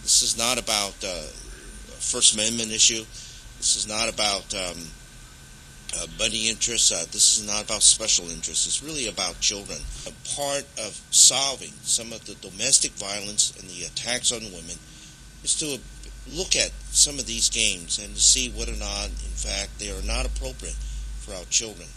This is not about a First Amendment issue. This is not about money interests. This is not about special interests. It's really about children. A part of solving some of the domestic violence and the attacks on women is to look at some of these games and to see whether or not, in fact, they are not appropriate for our children.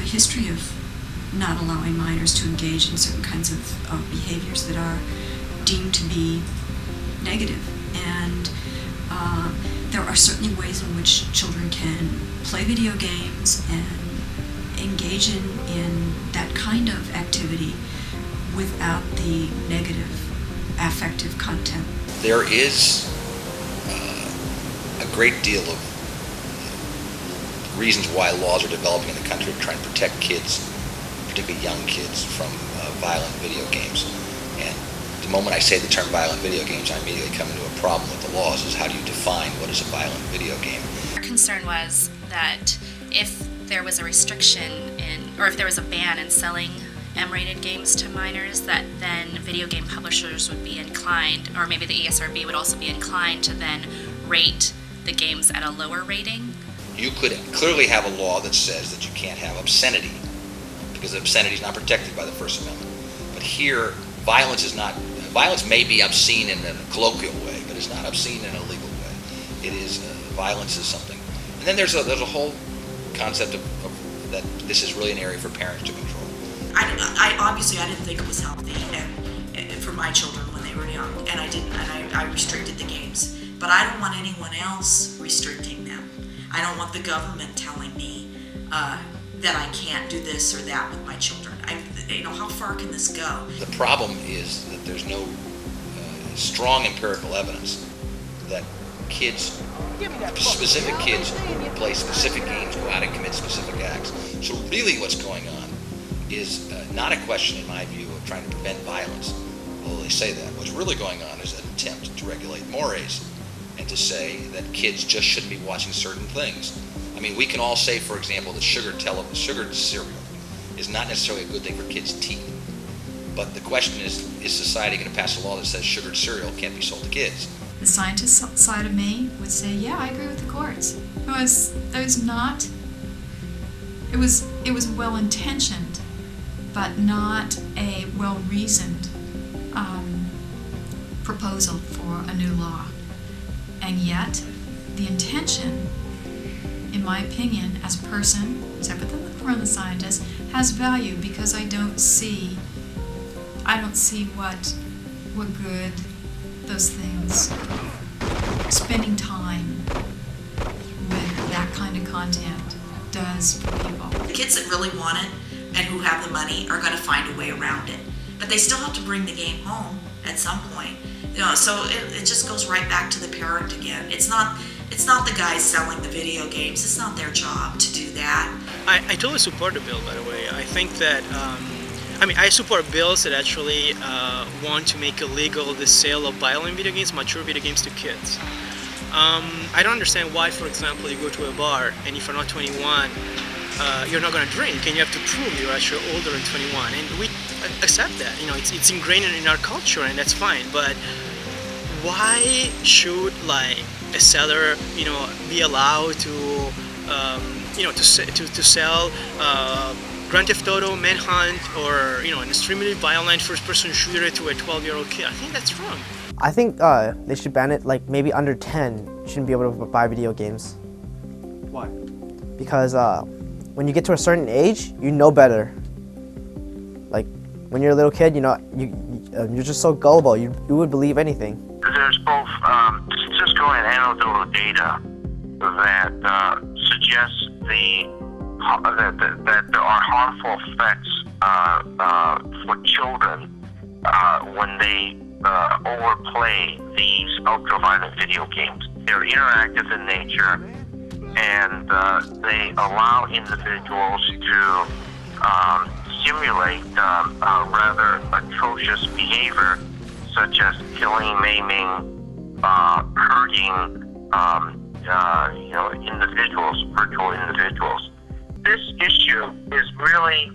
History of not allowing minors to engage in certain kinds of behaviors that are deemed to be negative, and there are certainly ways in which children can play video games and engage in that kind of activity without the negative affective content. There is a great deal of reasons why laws are developing in the country to try and protect kids, particularly young kids, from violent video games. And the moment I say the term violent video games, I immediately come into a problem with the laws, is how do you define what is a violent video game? Our concern was that if there was a restriction or if there was a ban in selling M-rated games to minors, that then video game publishers would be inclined, or maybe the ESRB would also be inclined to then rate the games at a lower rating. You could clearly have a law that says that you can't have obscenity, because obscenity is not protected by the First Amendment. But here, violence may be obscene in a colloquial way, but it's not obscene in a legal way. It is, violence is something. And then there's a whole concept of that this is really an area for parents to control. I obviously didn't think it was healthy for my children when they were young, and I restricted the games. But I don't want anyone else restricting them. I don't want the government telling me that I can't do this or that with my children. How far can this go? The problem is that there's no strong empirical evidence that specific kids who play specific games go out and commit specific acts. So really what's going on is not a question, in my view, of trying to prevent violence, although they say that. What's really going on is an attempt to regulate mores, and to say that kids just shouldn't be watching certain things. I mean, we can all say, for example, that sugared cereal is not necessarily a good thing for kids' teeth. But the question is society going to pass a law that says sugared cereal can't be sold to kids? The scientist side of me would say, yeah, I agree with the courts. It was well-intentioned, but not a well-reasoned proposal for a new law. And yet, the intention, in my opinion, as a person, separate from the scientist, has value, because I don't see what good those things, spending time with that kind of content, does for people. The kids that really want it and who have the money are going to find a way around it, but they still have to bring the game home at some point. So it just goes right back to the parent again. It's not the guys selling the video games. It's not their job to do that. I totally support the bill, by the way. I think that, I support bills that actually want to make illegal the sale of violent video games, mature video games, to kids. I don't understand why, for example, you go to a bar and if you're not 21, you're not going to drink, and you have to prove you're actually older than 21. And we accept that. It's ingrained in our culture, and that's fine. But why should a seller, be allowed to, to sell Grand Theft Auto, Manhunt, or an extremely violent first-person shooter to a 12-year-old kid? I think that's wrong. I think they should ban it. Maybe under 10 shouldn't be able to buy video games. Why? Because when you get to a certain age, you know better. When you're a little kid, you're just so gullible. You would believe anything. There's both statistical and anecdotal data that suggests that there are harmful effects for children when they overplay these ultra-violent video games. They're interactive in nature, and they allow individuals to simulate rather a precocious behavior, such as killing, maiming, hurting, individuals, virtual individuals. This issue is really,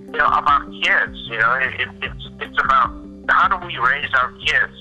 about kids. It's about how do we raise our kids